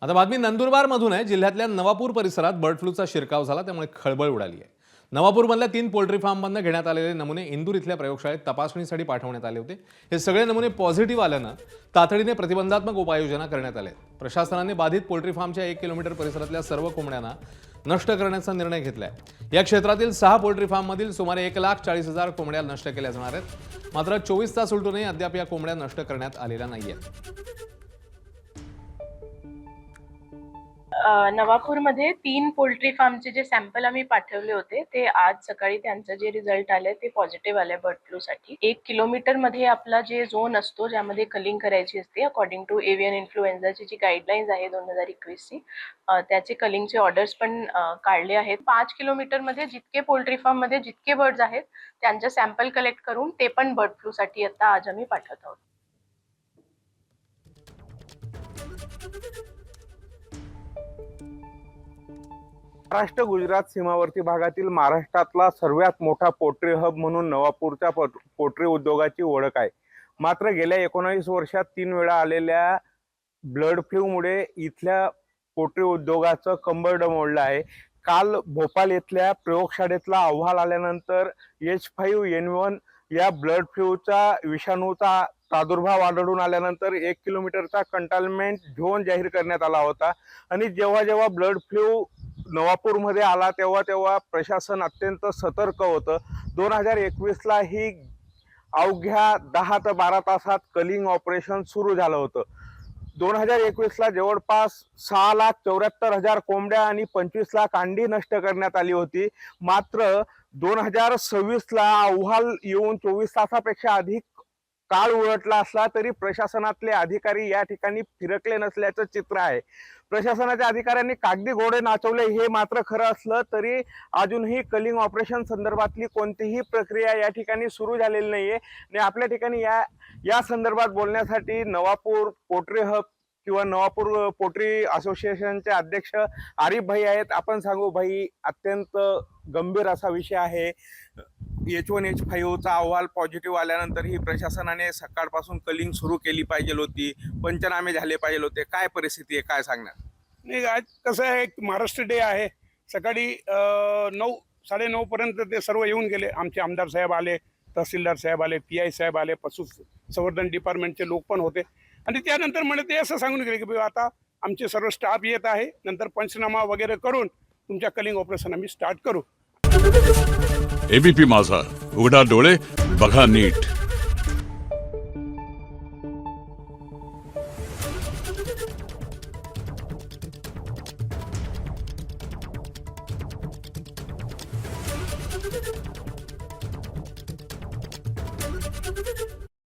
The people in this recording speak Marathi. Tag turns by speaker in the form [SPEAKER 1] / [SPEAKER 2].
[SPEAKER 1] आता बातमी नंदुरबारमधून आहे। जिल्ह्यातल्या नवापूर परिसरात बर्ड फ्लूचा शिरकाव झाला, त्यामुळे खळबळ उडाली आहे। नवापूरमधल्या 3 पोल्ट्री फार्ममधून घेण्यात आलेले नमुने इंदूर इथल्या प्रयोगशाळेत तपासणीसाठी पाठवण्यात आले होते। हे सगळे नमुने पॉझिटिव्ह आल्यानं तातडीने प्रतिबंधात्मक उपाययोजना करण्यात आल्या आहेत। प्रशासनाने बाधित पोल्ट्री फार्मच्या 1 किलोमीटर परिसरातल्या सर्व कोंबड्यांना नष्ट करण्याचा निर्णय घेतलाय। या क्षेत्रातील 6 पोल्ट्री फार्ममधील सुमारे 1,40,000 कोंबड्या नष्ट केल्या जाणार आहेत। मात्र 24 तास उलटूनही अद्याप या कोंबड्या नष्ट करण्यात आलेल्या नाहीयेत।
[SPEAKER 2] नवापूरमध्ये 3 पोल्ट्री फार्मचे जे सॅम्पल आम्ही पाठवले होते, ते आज सकाळी त्यांचे जे रिझल्ट आले ते पॉझिटिव्ह आले बर्ड फ्लूसाठी. 1 किलोमीटरमध्ये आपला जे झोन असतो, ज्यामध्ये कलिंग करायची असते अकॉर्डिंग टू एव्हियन इन्फ्लुएन्झाची जी गाईडलाईन्स आहे 2021 ची, त्याचे कलिंगचे ऑर्डर्स पण काढले आहेत. 5 किलोमीटरमध्ये जितके पोल्ट्री फार्ममध्ये जितके बर्ड्स आहेत, त्यांचे सॅम्पल कलेक्ट करून ते पण बर्ड फ्लूसाठी आता आज आम्ही पाठवत आहोत.
[SPEAKER 3] महाराष्ट्र गुजरात सीमावर्ती भागातील महाराष्ट्रातला सर्वात मोठा पोल्ट्री हब म्हणून नवापूरच्या पोल्ट्री उद्योगाची ओळख आहे। मात्र गेल्या 19 वर्षात 3 वेळा आलेल्या ब्लड फ्लूमुळे इथल्या पोल्ट्री उद्योगाचं कंबर डमवलं आहे। काल भोपाळ येथल्या प्रयोगशाळेतला अहवाल आल्यानंतर H5N1 या ब्लड फ्लूचा विषाणूचा प्रादुर्भाव आढळून आल्यानंतर 1 किलोमीटरचा कंटेनमेंट झोन जाहीर करण्यात आला होता। आणि जेव्हा ब्लड फ्लू नवापूरमध्ये आला तेव्हा प्रशासन अत्यंत सतर्क होतं। 2021 ला ही अवघ्या 10 ते 12 तासात कलिंग ऑपरेशन सुरू झालं होतं। 2021 ला जवळपास 6,74,000 कोंबड्या आणि 25 लाख अंडी नष्ट करण्यात आली होती। मात्र 2026 ला अहवाल येऊन 24 तासापेक्षा अधिक काळ उलटला असला तरी प्रशासनातले अधिकारी या ठिकाणी फिरकले नसल्याचं चित्र आहे। प्रशासनाच्या अधिकाऱ्यांनी कागदी घोडे नाचवले हे मात्र खरं असलं तरी अजूनही कलिंग ऑपरेशन संदर्भातली कोणतीही प्रक्रिया या ठिकाणी सुरू झालेली नाहीये। आणि आपल्या ठिकाणी या संदर्भात बोलण्यासाठी नवापूर पोल्ट्री हब किंवा नवापूर पोल्ट्री असोसिएशनचे अध्यक्ष आरिफ भाई आहेत। आपण सांगू भाई, अत्यंत गंभीर असा विषय आहे। H1H5चा अहवाल पॉझिटिव्ह आल्यानंतर ही प्रशासनाने सकाळपासून कलिंग सुरू केली पाहिजे होती, पंचनामे झाले पाहिजे होते। काय परिस्थिती आहे, काय सांगणार?
[SPEAKER 4] नाही, आज कसं आहे, महाराष्ट्र डे आहे। सकाळी 9-9:30 पर्यंत ते सर्व येऊन गेले। आमचे आमदार साहेब आले, तहसीलदार साहेब आले, PI साहेब आले, पशुसंवर्धन डिपार्टमेंटचे लोक पण होते। आणि त्यानंतर म्हणे ते असं सांगून गेले की आता आमचे सर्व स्टाफ येत आहे, नंतर पंचनामा वगैरे करून तुमच्या कलिंग ऑपरेशन आम्ही स्टार्ट करू।
[SPEAKER 5] ABP माझा, उघडा डोळे बघा नीट।